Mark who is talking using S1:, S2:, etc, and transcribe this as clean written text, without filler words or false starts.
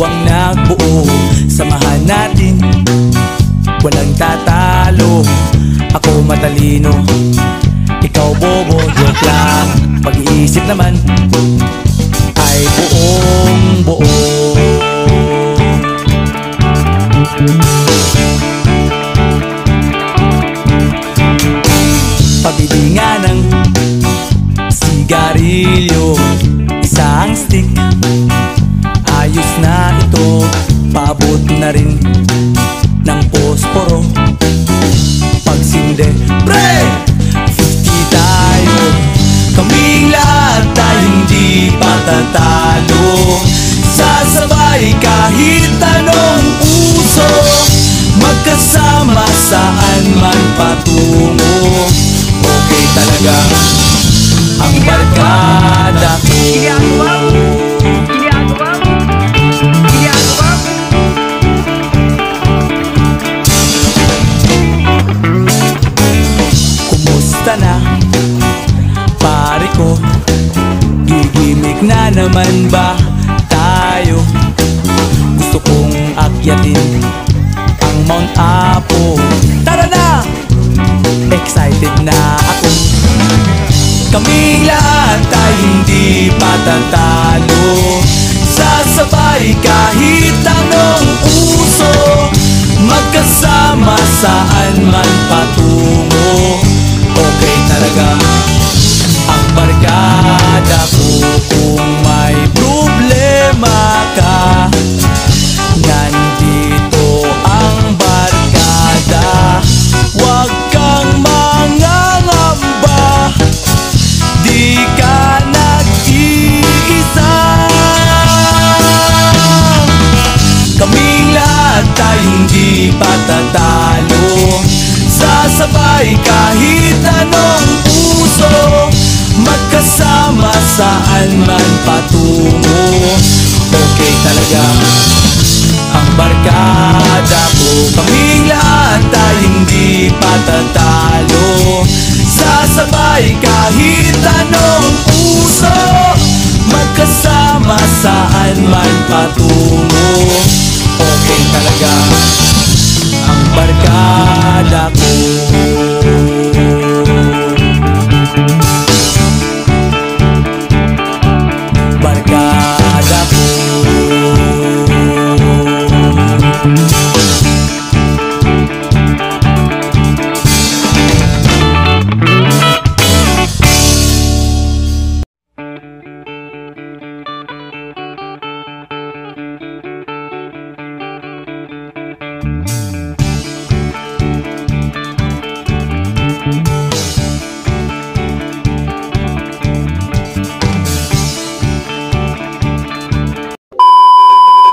S1: ang nagbuo. Samahan natin, walang tatalo. Ako matalino, ikaw bobo. Joke lang, pag-iisip naman ay buong buo. Pabili nga ng sigarilyo, isang stick, ayos na ito. Paabot na rin ng posporo. Pagsinde, pre! 50 tayo, kaming lahat tayo hindi patatalo. Sasabay kahit anong uso, magkasama saan man patungo. Okay talaga ang barkada ko. Kumusta na, pare ko? Gigimik na naman ba tayo? Gusto kong akyatin ang Mount Apo. Tara na! Excited na ako. Kaming lahat tayo hindi patatalo. Sasabay kahit anong uso, magkasama saan man patungo. Okay talaga ang barkada ko. Kung may problema ka, nandito ang barkada. Huwag kang mangangamba, di ka nag-iisa. Kaming lahat tayo hindi patatalo. Sasabay kahit anong uso, magkasama saan man patungo. Okay talaga ang barkada ko. Kaming lahat tayo hindi patatalo. Sasabay kahit anong uso, magkasama saan man patungo. Okay talaga ang barkada ko.